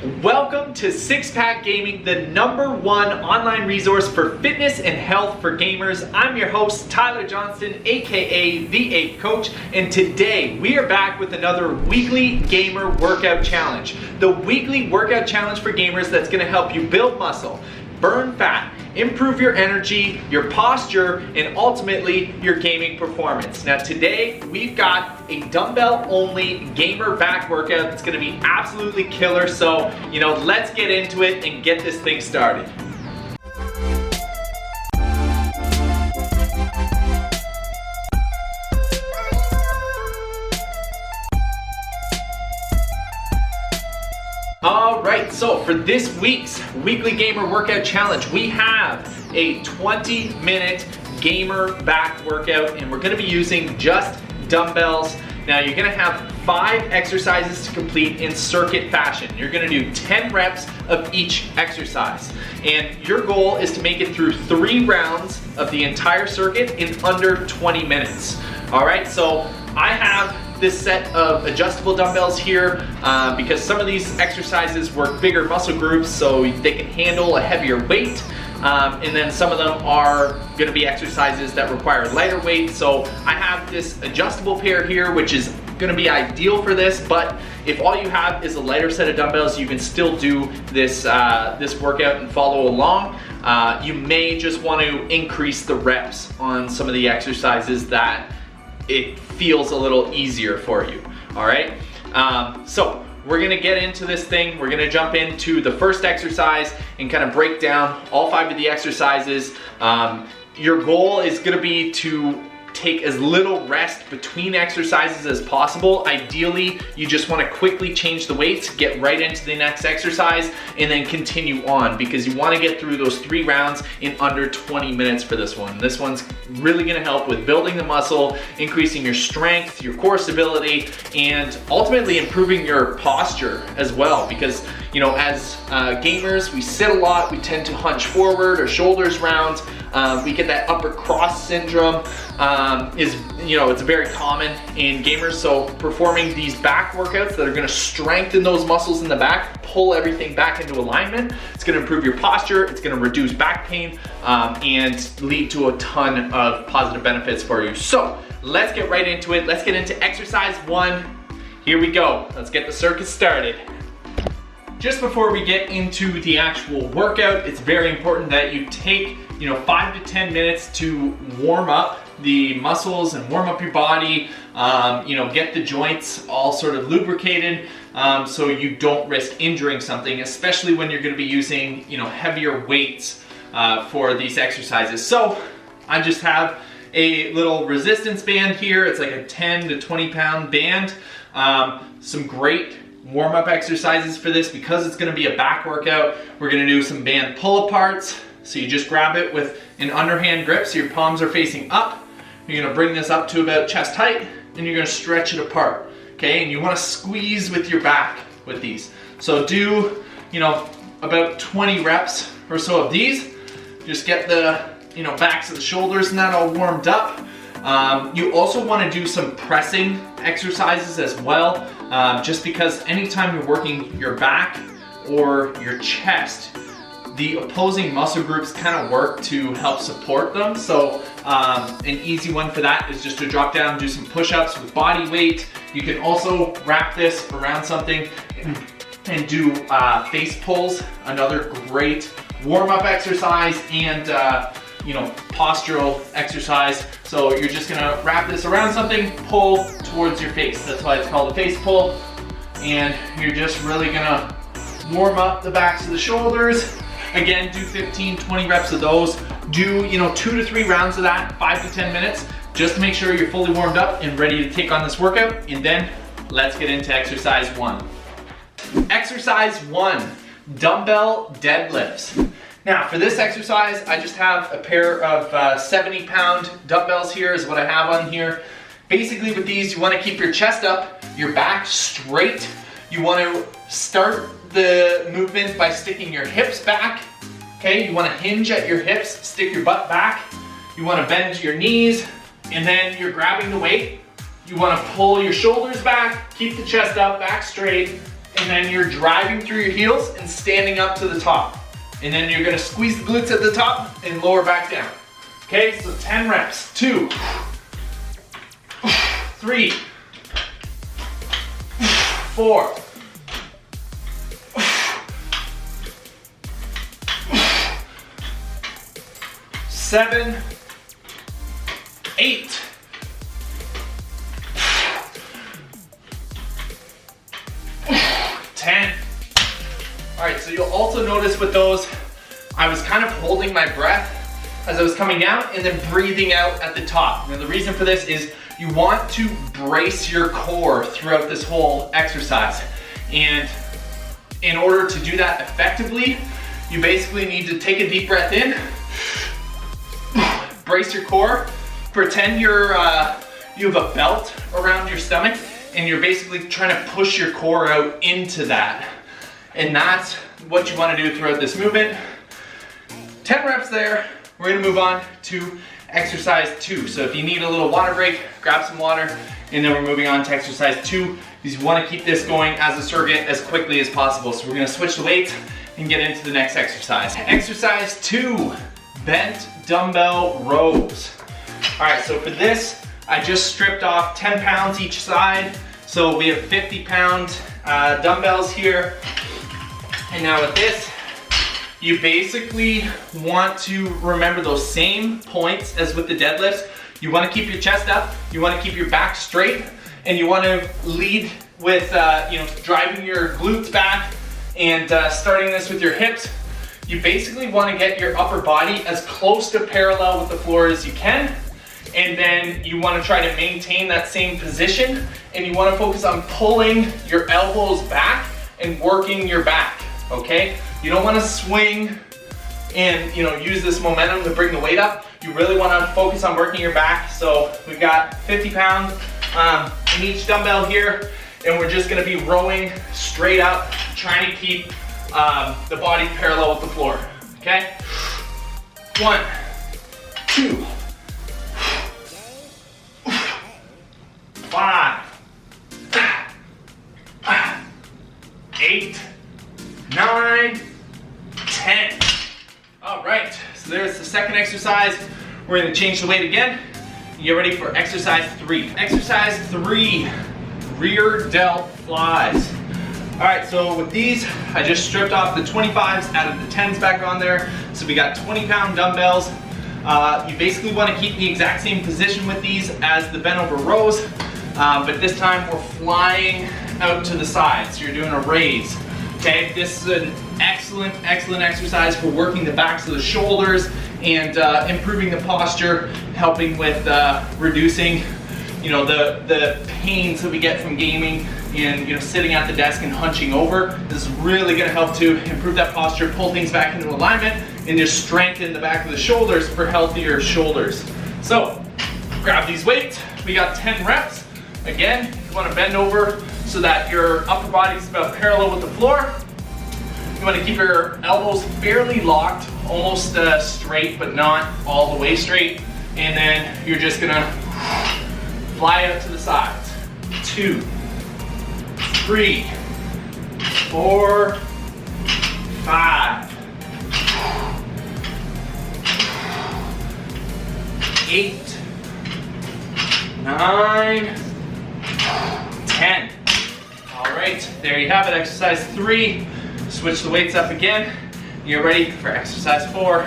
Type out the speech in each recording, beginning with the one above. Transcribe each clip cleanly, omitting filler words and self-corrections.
Welcome to Six Pack Gaming, the #1 online resource for fitness and health for gamers. I'm your host, Tyler Johnston, aka theAPEcoach, and today we are back with another weekly gamer workout challenge. The weekly workout challenge for gamers that's going to help you build muscle, burn fat, improve your energy, your posture, and ultimately your gaming performance. Now today we've got a dumbbell only gamer back workout that's gonna be absolutely killer. So, let's get into it and get this thing started. Alright, so for this week's weekly gamer workout challenge, we have a 20-minute gamer back workout, and we're going to be using just dumbbells. Now you're going to have 5 exercises to complete in circuit fashion. You're going to do 10 reps of each exercise, and your goal is to make it through 3 rounds of the entire circuit in under 20 minutes. Alright, so I have this set of adjustable dumbbells here because some of these exercises work bigger muscle groups so they can handle a heavier weight, and then some of them are going to be exercises that require lighter weight. So I have this adjustable pair here, which is going to be ideal for this, but if all you have is a lighter set of dumbbells, you can still do this this workout and follow along. You may just want to increase the reps on some of the exercises that it feels a little easier for you. All right, so we're gonna get into this thing. We're gonna jump into the first exercise and kind of break down all 5 of the exercises. Your goal is gonna be to take as little rest between exercises as possible. Ideally, you just want to quickly change the weights, get right into the next exercise, and then continue on, because you want to get through those 3 rounds in under 20 minutes for this one. This one's really going to help with building the muscle, increasing your strength, your core stability, and ultimately improving your posture as well, because as gamers, we sit a lot, we tend to hunch forward or shoulders round. We get that upper cross syndrome. It's very common in gamers. So performing these back workouts that are going to strengthen those muscles in the back, pull everything back into alignment, it's going to improve your posture, it's going to reduce back pain, and lead to a ton of positive benefits for you. So let's get right into it. Let's get into exercise 1. Here we go. Let's get the circuit started. Just before we get into the actual workout, it's very important that you take 5 to 10 minutes to warm up the muscles and warm up your body, get the joints all sort of lubricated, so you don't risk injuring something, especially when you're going to be using heavier weights for these exercises. So I just have a little resistance band here. It's like a 10 to 20 pound band. Some great warm-up exercises for this, because it's going to be a back workout. We're going to do some band pull-aparts. So you just grab it with an underhand grip so your palms are facing up. You're going to bring this up to about chest height, and you're going to stretch it apart. Okay, and you want to squeeze with your back with these. So do about 20 reps or so of these. Just get the backs of the shoulders and that all warmed up. You also want to do some pressing exercises as well, just because anytime you're working your back or your chest, the opposing muscle groups kind of work to help support them. So an easy one for that is just to drop down and do some push-ups with body weight. You can also wrap this around something and do face pulls, another great warm-up exercise and postural exercise. So you're just gonna wrap this around something, pull towards your face. That's why it's called a face pull. And you're just really gonna warm up the backs of the shoulders. Again, do 15, 20 reps of those. Do 2 to 3 rounds of that, 5 to 10 minutes, just to make sure you're fully warmed up and ready to take on this workout. And then let's get into exercise 1. Exercise 1, dumbbell deadlifts. Now for this exercise, I just have a pair of 70-pound dumbbells here is what I have on here. Basically with these, you want to keep your chest up, your back straight. You want to start the movement by sticking your hips back. Okay, you want to hinge at your hips, stick your butt back. You want to bend your knees, and then you're grabbing the weight. You want to pull your shoulders back, keep the chest up, back straight, and then you're driving through your heels and standing up to the top. And then you're gonna squeeze the glutes at the top and lower back down. Okay, so 10 reps. 2, 3, 4, 7, 8, 10. All right, so you'll also notice with those, I was kind of holding my breath as I was coming down and then breathing out at the top. Now the reason for this is you want to brace your core throughout this whole exercise. And in order to do that effectively, you basically need to take a deep breath in, brace your core, pretend you have a belt around your stomach and you're basically trying to push your core out into that. And that's what you want to do throughout this movement. 10 reps there. We're gonna move on to exercise 2. So if you need a little water break, grab some water, and then we're moving on to exercise 2, because you wanna keep this going as a circuit as quickly as possible. So we're gonna switch the weights and get into the next exercise. Exercise 2, bent dumbbell rows. All right, so for this, I just stripped off 10 pounds each side. So we have 50-pound dumbbells here. And now with this, you basically want to remember those same points as with the deadlifts. You want to keep your chest up, you want to keep your back straight, and you want to lead with driving your glutes back and starting this with your hips. You basically want to get your upper body as close to parallel with the floor as you can, and then you want to try to maintain that same position, and you want to focus on pulling your elbows back and working your back, okay? You don't want to swing and use this momentum to bring the weight up. You really want to focus on working your back. So we've got 50 pounds in each dumbbell here, and we're just going to be rowing straight up, trying to keep the body parallel with the floor. Okay? 1, 2, 5, 8, 9, 10. All right, so there's the second exercise. We're gonna change the weight again. Get ready for exercise 3. Exercise 3, rear delt flies. All right, so with these, I just stripped off the 25s, added the 10s back on there. So we got 20-pound dumbbells. You basically wanna keep the exact same position with these as the bent over rows, but this time we're flying out to the sides. So you're doing a raise. Okay, this is an excellent exercise for working the backs of the shoulders and improving the posture, helping with reducing, the pains that we get from gaming and sitting at the desk and hunching over. This is really going to help to improve that posture, pull things back into alignment, and just strengthen the back of the shoulders for healthier shoulders. So, grab these weights. We got 10 reps. Again, you want to bend over so that your upper body is about parallel with the floor. You want to keep your elbows fairly locked, almost straight, but not all the way straight. And then you're just gonna fly out to the sides. 2, 3, 4, 5, 8, 9, 10. All right, there you have it, exercise 3. Switch the weights up again. You're ready for exercise 4.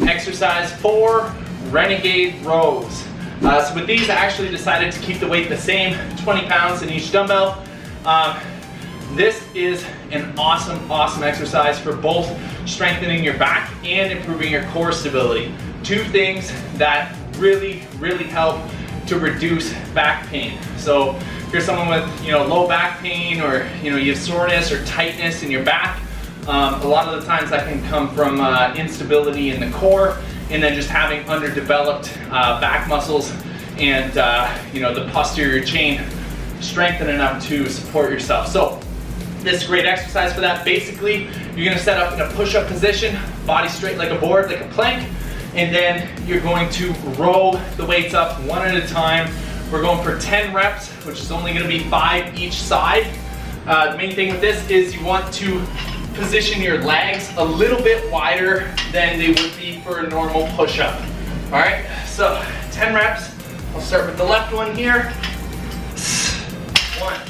Exercise 4, renegade rows. So with these, I actually decided to keep the weight the same, 20 pounds in each dumbbell. This is an awesome exercise for both strengthening your back and improving your core stability. Two things that really help to reduce back pain. So if you're someone with low back pain, or you have soreness or tightness in your back, a lot of the times that can come from instability in the core, and then just having underdeveloped back muscles and the posterior chain strengthened enough to support yourself. So this is a great exercise for that. Basically, you're going to set up in a push-up position, body straight like a board, like a plank, and then you're going to row the weights up one at a time. We're going for 10 reps, which is only going to be 5 each side. The main thing with this is you want to position your legs a little bit wider than they would be for a normal push-up. All right, so 10 reps. I'll start with the left one here. 1.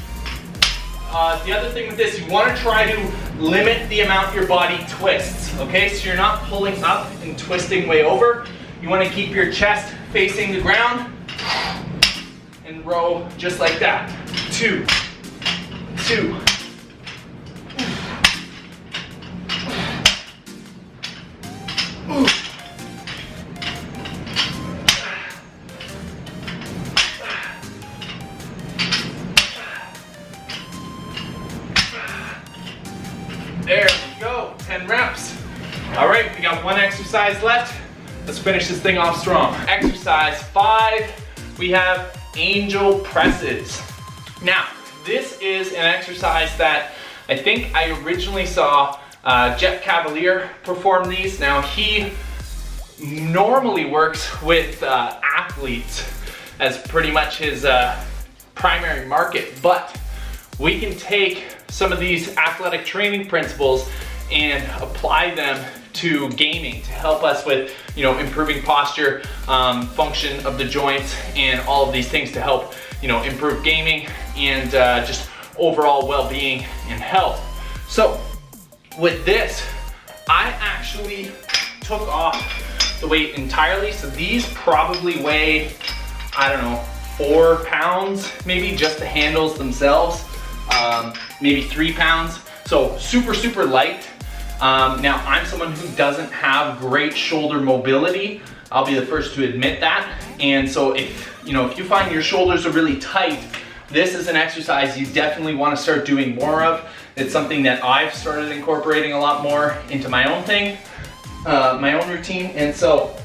The other thing with this, you want to try to limit the amount your body twists, okay? So you're not pulling up and twisting way over. You want to keep your chest facing the ground and row just like that. 2, 2. There we go, 10 reps. All right, we got one exercise left. Let's finish this thing off strong. Exercise 5, we have angel presses. Now, this is an exercise that I think I originally saw Jeff Cavalier perform these. Now, he normally works with athletes as pretty much his primary market, but we can take some of these athletic training principles and apply them to gaming to help us with, you know, improving posture, function of the joints, and all of these things to help, you know, improve gaming and just overall well-being and health. So with this, I actually took off the weight entirely. So these probably weigh, I don't know, 4 pounds, maybe just the handles themselves. Maybe 3 pounds, so super, super light. Now, I'm someone who doesn't have great shoulder mobility. I'll be the first to admit that. And so if you find your shoulders are really tight, this is an exercise you definitely want to start doing more of. It's something that I've started incorporating a lot more into my own thing, my own routine. And so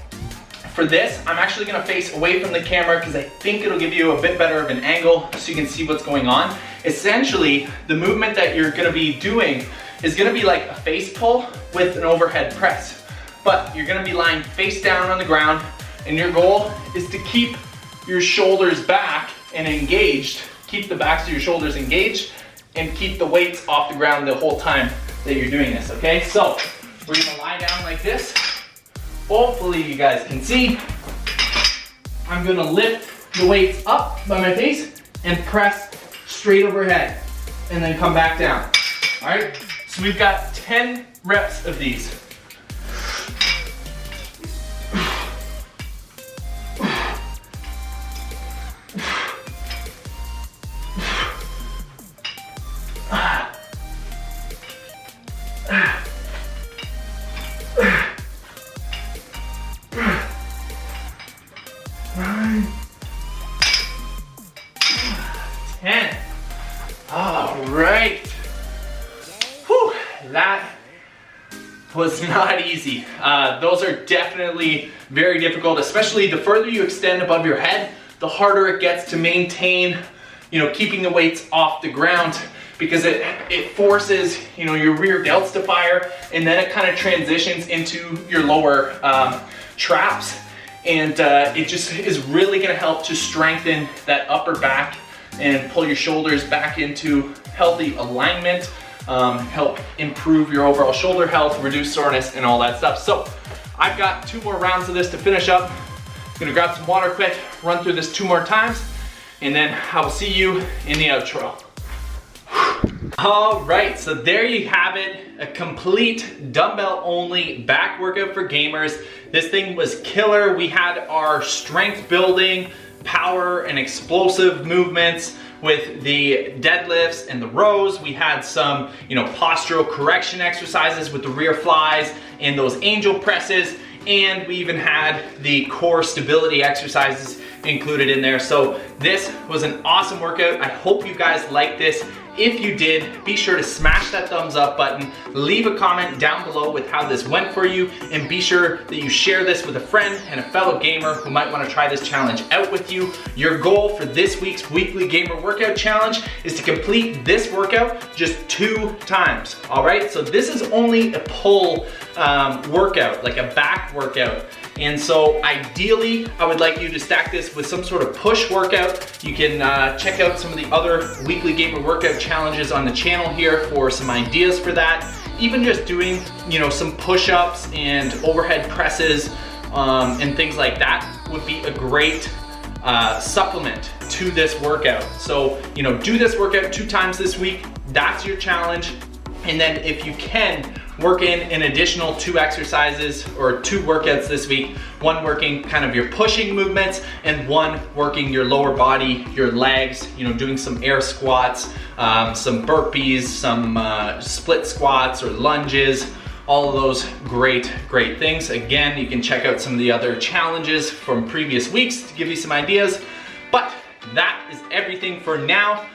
for this, I'm actually gonna face away from the camera because I think it'll give you a bit better of an angle so you can see what's going on. Essentially, the movement that you're gonna be doing is gonna be like a face pull with an overhead press. But you're gonna be lying face down on the ground, and your goal is to keep your shoulders back and engaged, keep the backs of your shoulders engaged, and keep the weights off the ground the whole time that you're doing this, okay? So, we're gonna lie down like this. Hopefully you guys can see. I'm gonna lift the weights up by my face and press straight overhead and then come back down. All right, so we've got 10 reps of these. That was not easy. Those are definitely very difficult, especially the further you extend above your head, the harder it gets to maintain, keeping the weights off the ground, because it forces, your rear delts to fire, and then it kind of transitions into your lower traps. And it just is really gonna help to strengthen that upper back and pull your shoulders back into healthy alignment. Help improve your overall shoulder health, reduce soreness, and all that stuff. So I've got 2 more rounds of this to finish up. I'm gonna grab some water quick, run through this 2 more times, and then I will see you in the outro. All right, so there you have it, a complete dumbbell only back workout for gamers. This thing was killer. We had our strength building, power, and explosive movements with the deadlifts and the rows. We had some, postural correction exercises with the rear flies and those angel presses. And we even had the core stability exercises included in there. So this was an awesome workout. I hope you guys liked this. If you did, be sure to smash that thumbs up button, leave a comment down below with how this went for you, and be sure that you share this with a friend and a fellow gamer who might want to try this challenge out with you. Your goal for this week's weekly gamer workout challenge is to complete this workout just 2 times, all right? So this is only a pull workout, like a back workout. And so ideally, I would like you to stack this with some sort of push workout. You can check out some of the other weekly gamer workout challenges on the channel here for some ideas for that. Even just doing, you know, some push-ups and overhead presses and things like that would be a great supplement to this workout. So, you know, do this workout 2 times this week. That's your challenge. And then if you can, work in an additional 2 exercises or 2 workouts this week. 1 working kind of your pushing movements and 1 working your lower body, your legs, you know, doing some air squats, some burpees, some split squats or lunges, all of those great things. Again, you can check out some of the other challenges from previous weeks to give you some ideas. But that is everything for now.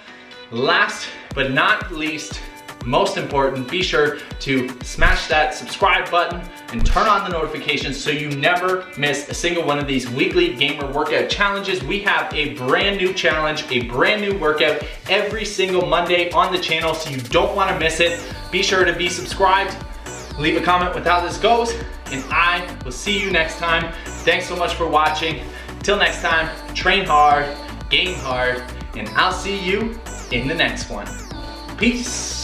Last but not least, most important, be sure to smash that subscribe button and turn on the notifications so you never miss a single one of these weekly gamer workout challenges. We have a brand new challenge, a brand new workout every single Monday on the channel, so you don't want to miss it. Be sure to be subscribed, leave a comment with how this goes, and I will see you next time. Thanks so much for watching. Till next time, train hard, game hard, and I'll see you in the next one. Peace.